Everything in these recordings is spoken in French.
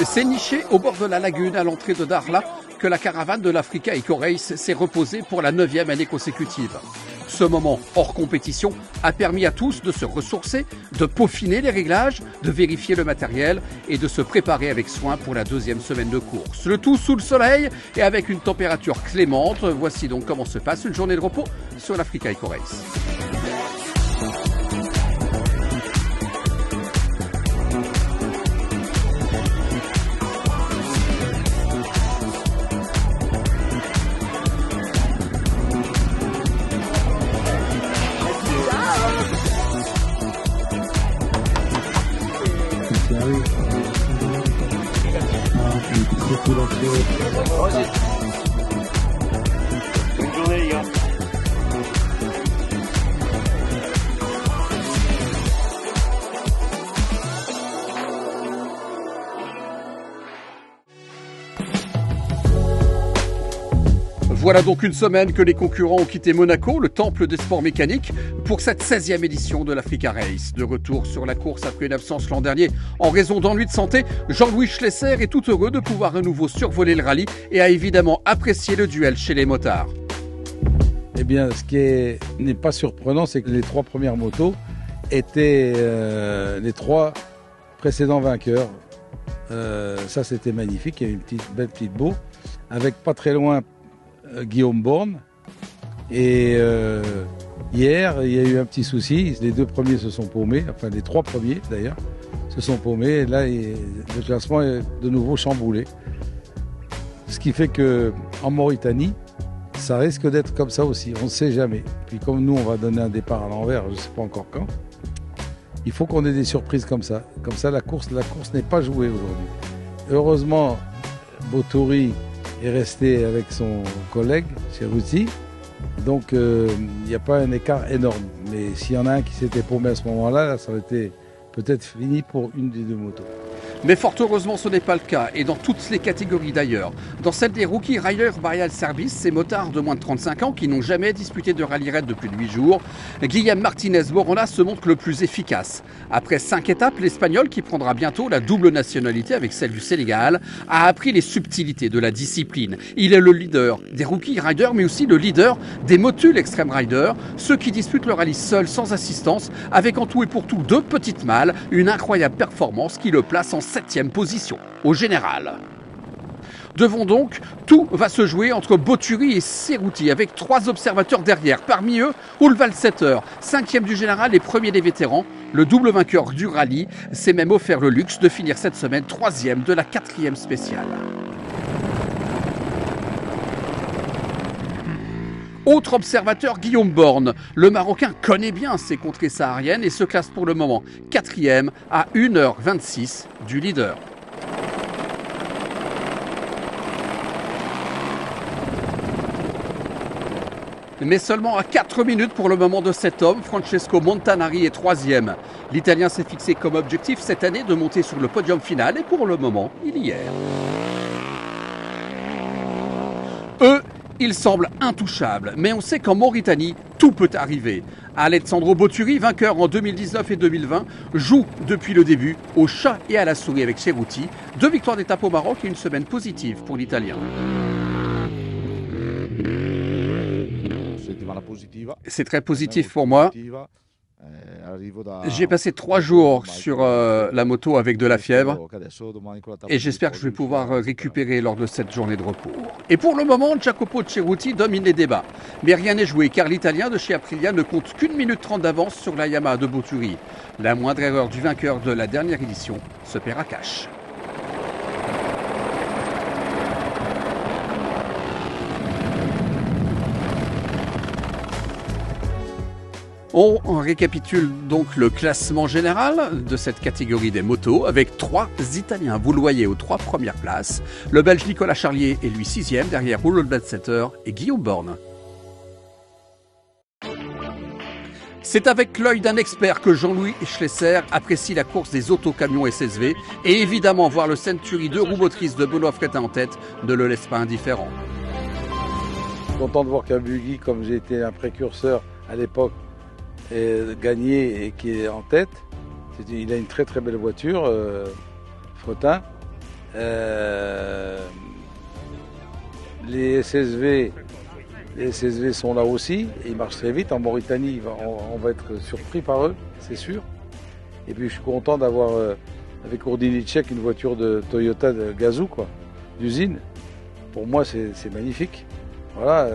C'est niché au bord de la lagune à l'entrée de Darla que la caravane de l'Africa Eco Race s'est reposée pour la 9e année consécutive. Ce moment hors compétition a permis à tous de se ressourcer, de peaufiner les réglages, de vérifier le matériel et de se préparer avec soin pour la 2e semaine de course. Le tout sous le soleil et avec une température clémente. Voici donc comment se passe une journée de repos sur l'Africa Eco Race. Voilà donc une semaine que les concurrents ont quitté Monaco, le temple des sports mécaniques, pour cette 16e édition de l'Africa Race. De retour sur la course après une absence l'an dernier en raison d'ennuis de santé, Jean-Louis Schlesser est tout heureux de pouvoir à nouveau survoler le rallye et a évidemment apprécié le duel chez les motards. Eh bien, ce qui n'est pas surprenant, c'est que les 3 premières motos étaient les 3 précédents vainqueurs. Ça, c'était magnifique. Il y a une belle petite beau, avec pas très loin Guillaume Borne. Et hier, il y a eu un petit souci. Les 2 premiers se sont paumés, enfin les 3 premiers d'ailleurs, se sont paumés. Et là, le classement est de nouveau chamboulé. Ce qui fait qu'en Mauritanie, ça risque d'être comme ça aussi. On ne sait jamais. Puis comme nous, on va donner un départ à l'envers, je ne sais pas encore quand, il faut qu'on ait des surprises comme ça. Comme ça, la course n'est pas jouée aujourd'hui. Heureusement, Botori est resté avec son collègue, Cerruti. Donc, il n'y a pas un écart énorme. Mais s'il y en a un qui s'était paumé à ce moment-là, ça aurait été peut-être fini pour une des 2 motos. Mais fort heureusement, ce n'est pas le cas, et dans toutes les catégories d'ailleurs. Dans celle des rookies Rider Barial Service, ces motards de moins de 35 ans qui n'ont jamais disputé de rallye raid depuis 8 jours, Guillaume Martinez Borona se montre le plus efficace. Après 5 étapes, l'Espagnol, qui prendra bientôt la double nationalité avec celle du Sénégal, a appris les subtilités de la discipline. Il est le leader des rookies riders, mais aussi le leader des motules Extreme Rider, ceux qui disputent le rallye seuls, sans assistance, avec en tout et pour tout 2 petites malles, une incroyable performance qui le place en 7e position au général. Devant donc, tout va se jouer entre Botturi et Cerruti, avec 3 observateurs derrière. Parmi eux, Ulvalsetter, 5e du général et 1er des vétérans. Le double vainqueur du rallye s'est même offert le luxe de finir cette semaine 3e de la 4e spéciale. Autre observateur, Guillaume Borne. Le Marocain connaît bien ses contrées sahariennes et se classe pour le moment 4e à 1h26 du leader. Mais seulement à 4 minutes pour le moment de cet homme, Francesco Montanari est 3e. L'Italien s'est fixé comme objectif cette année de monter sur le podium final et pour le moment, il y est. Eux, ils semblent intouchables, mais on sait qu'en Mauritanie, tout peut arriver. Alessandro Botturi, vainqueur en 2019 et 2020, joue depuis le début au chat et à la souris avec Cerruti. 2 victoires d'étape au Maroc et une semaine positive pour l'Italien. C'est très positif pour moi. J'ai passé 3 jours sur la moto avec de la fièvre et j'espère que je vais pouvoir récupérer lors de cette journée de repos. Et pour le moment, Jacopo Cerruti domine les débats. Mais rien n'est joué car l'Italien de chez Aprilia ne compte qu'1 minute 30 d'avance sur la Yamaha de Botturi. La moindre erreur du vainqueur de la dernière édition se paiera cash. On récapitule donc le classement général de cette catégorie des motos avec 3 Italiens. Vous le voyez aux 3 premières places. Le Belge Nicolas Charlier est lui 6e derrière Ulvalsetter et Guillaume Borne. C'est avec l'œil d'un expert que Jean-Louis Schlesser apprécie la course des autocamions SSV et évidemment voir le Century 2 roues motrices de Benoît Fretin en tête ne le laisse pas indifférent. Content de voir qu'un Buggy, comme j'ai été un précurseur à l'époque, gagné et qui est en tête. Il a une très très belle voiture, Fretin. Les SSV sont là aussi, et ils marchent très vite. En Mauritanie, on va être surpris par eux, c'est sûr. Et puis je suis content d'avoir avec Ourdinicek une voiture de Toyota de Gazoo, quoi, d'usine. Pour moi, c'est magnifique. Voilà,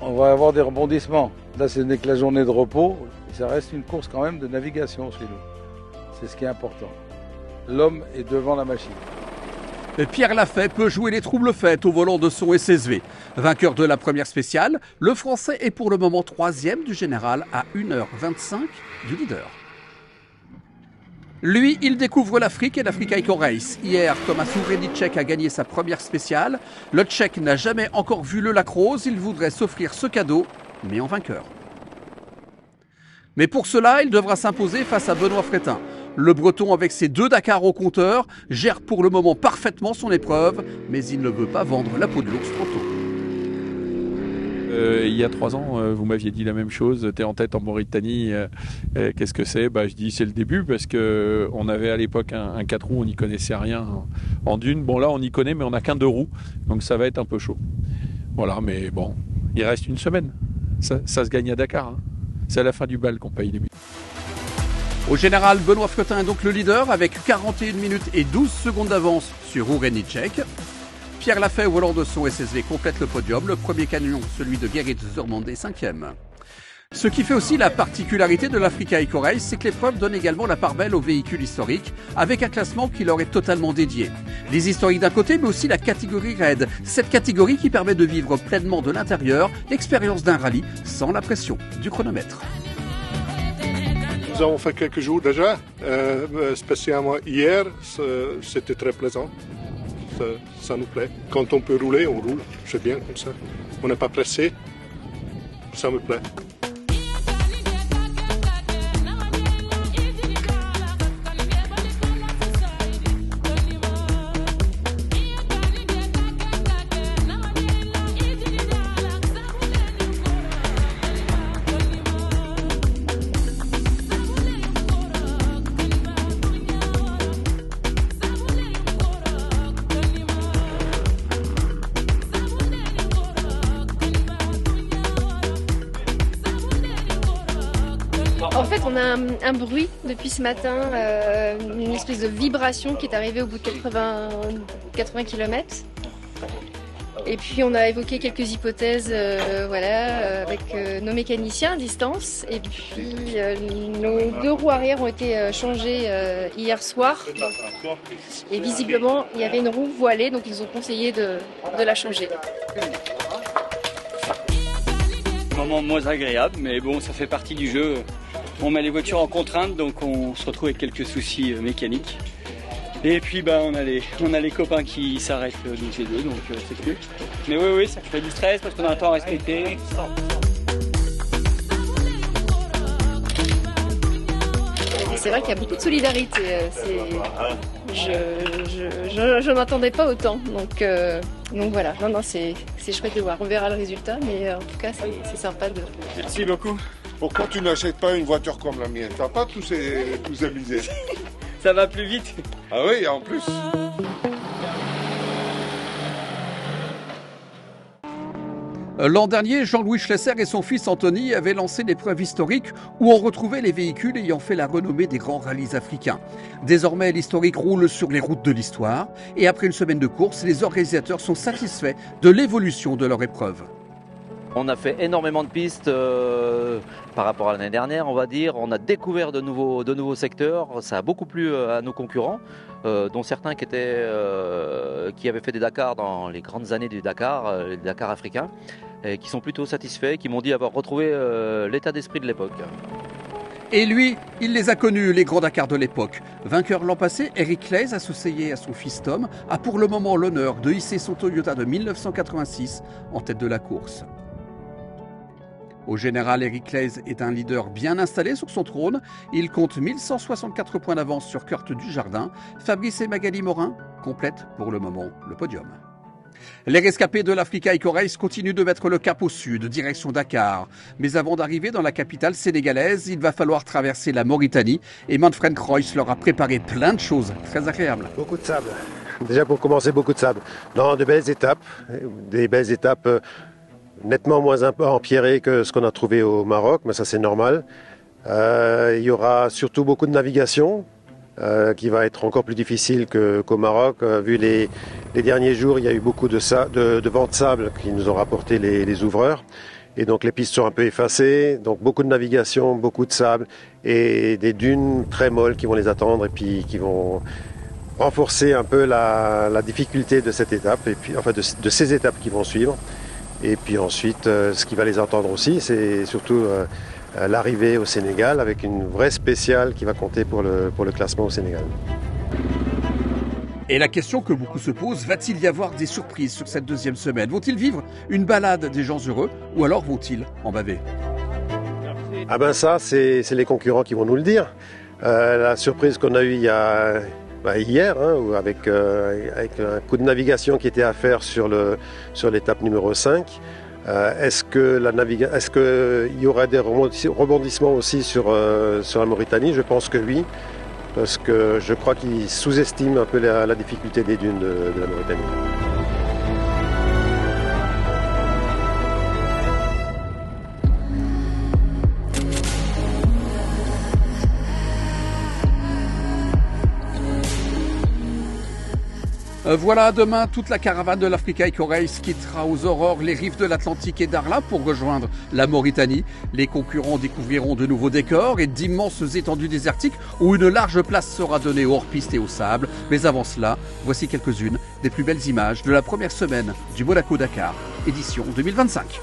on va avoir des rebondissements. Là, ce n'est que la journée de repos. Et ça reste une course quand même de navigation chez nous. C'est ce qui est important. L'homme est devant la machine. Pierre Lafay peut jouer les troubles fêtes au volant de son SSV. Vainqueur de la première spéciale, le Français est pour le moment 3e du général à 1h25 du leader. Lui, il découvre l'Afrique et l'Africa Eco Race. Hier, Thomas Ourediček a gagné sa première spéciale. Le Tchèque n'a jamais encore vu le lac rose. Il voudrait s'offrir ce cadeau, mais en vainqueur. Mais pour cela, il devra s'imposer face à Benoît Frétin. Le Breton, avec ses 2 Dakar au compteur, gère pour le moment parfaitement son épreuve, mais il ne veut pas vendre la peau de l'ours trop tôt. Il y a 3 ans, vous m'aviez dit la même chose, tu es en tête en Mauritanie, qu'est-ce que c'est ? Je dis c'est le début parce qu'on avait à l'époque un 4 roues, on n'y connaissait rien en dune. Bon là on y connaît mais on n'a qu'un 2 roues, donc ça va être un peu chaud. Voilà, mais bon, il reste une semaine, ça se gagne à Dakar, hein. C'est à la fin du bal qu'on paye les buts. Au général, Benoît Frétin est donc le leader avec 41 minutes et 12 secondes d'avance sur Ourediček. Pierre Lafay au volant de son SSV complète le podium. Le premier camion, celui de Gerrit Zurmand, est 5e. Ce qui fait aussi la particularité de l'Africa Eco Race, c'est que l'épreuve donne également la part belle aux véhicules historiques, avec un classement qui leur est totalement dédié. Les historiques d'un côté, mais aussi la catégorie raid. Cette catégorie qui permet de vivre pleinement de l'intérieur l'expérience d'un rallye sans la pression du chronomètre. Nous avons fait quelques jours déjà, spécialement hier, c'était très plaisant. Ça nous plaît. Quand on peut rouler, on roule. C'est bien comme ça. On n'est pas pressé. Ça me plaît. En fait, on a un bruit depuis ce matin, une espèce de vibration qui est arrivée au bout de 80 km. Et puis on a évoqué quelques hypothèses avec nos mécaniciens à distance. Et puis nos 2 roues arrière ont été changées hier soir. Et visiblement, il y avait une roue voilée, donc ils ont conseillé de la changer. Moment moins agréable, mais bon, ça fait partie du jeu. On met les voitures en contrainte, donc on se retrouve avec quelques soucis mécaniques. Et puis on a les copains qui s'arrêtent nous aider, donc c'est cool. Mais oui, ça crée du stress parce qu'on a un temps à respecter. C'est vrai qu'il y a beaucoup de solidarité. Je n'attendais pas autant, donc voilà. Non, c'est chouette de voir. On verra le résultat, mais en tout cas, c'est sympa de. Merci beaucoup. Pourquoi tu n'achètes pas une voiture comme la mienne? Tu n'as pas tous amusés. Ça va plus vite. Ah oui, en plus. L'an dernier, Jean-Louis Schlesser et son fils Anthony avaient lancé l'épreuve historique où on retrouvait les véhicules ayant fait la renommée des grands rallyes africains. Désormais, l'historique roule sur les routes de l'histoire et après une semaine de course, les organisateurs sont satisfaits de l'évolution de leur épreuve. On a fait énormément de pistes par rapport à l'année dernière, on va dire. On a découvert de nouveaux secteurs. Ça a beaucoup plu à nos concurrents, dont certains qui avaient fait des Dakar dans les grandes années du Dakar, les Dakar africains, et qui sont plutôt satisfaits, qui m'ont dit avoir retrouvé l'état d'esprit de l'époque. Et lui, il les a connus, les grands Dakar de l'époque. Vainqueur l'an passé, Eric Claes, associé à son fils Tom, a pour le moment l'honneur de hisser son Toyota de 1986 en tête de la course. Au général, Eric Claes est un leader bien installé sur son trône. Il compte 1164 points d'avance sur Kurt Dujardin. Fabrice et Magali Morin complètent pour le moment le podium. Les rescapés de l'Africa Eco Race continuent de mettre le cap au sud, direction Dakar. Mais avant d'arriver dans la capitale sénégalaise, il va falloir traverser la Mauritanie. Et Manfred Kreuss leur a préparé plein de choses très agréables. Beaucoup de sable. Déjà pour commencer, beaucoup de sable. Non, de belles étapes. Des belles étapes nettement moins empierrées que ce qu'on a trouvé au Maroc, mais ça c'est normal. Il y aura surtout beaucoup de navigation. Qui va être encore plus difficile qu'au Maroc. Vu les derniers jours, il y a eu beaucoup de vents de sable qui nous ont rapporté les ouvreurs. Et donc les pistes sont un peu effacées, donc beaucoup de navigation, beaucoup de sable et des dunes très molles qui vont les attendre et puis qui vont renforcer un peu la difficulté de cette étape, et puis enfin de ces étapes qui vont suivre. Et puis ensuite, ce qui va les attendre aussi, c'est surtout l'arrivée au Sénégal avec une vraie spéciale qui va compter pour le classement au Sénégal. Et la question que beaucoup se posent, va-t-il y avoir des surprises sur cette deuxième semaine? Vont-ils vivre une balade des gens heureux ou alors vont-ils en baver? Ah ben ça, c'est les concurrents qui vont nous le dire. La surprise qu'on a eue hier, avec un coup de navigation qui était à faire sur l'étape numéro 5. Est-ce qu'il y aura des rebondissements aussi sur la Mauritanie? Je pense que oui, parce que je crois qu'ils sous-estiment un peu la difficulté des dunes de la Mauritanie. Voilà, demain, toute la caravane de l'Africa Eco Race quittera aux aurores les rives de l'Atlantique et d'Arla pour rejoindre la Mauritanie. Les concurrents découvriront de nouveaux décors et d'immenses étendues désertiques où une large place sera donnée aux hors-piste et au sable. Mais avant cela, voici quelques-unes des plus belles images de la première semaine du Monaco-Dakar, édition 2025.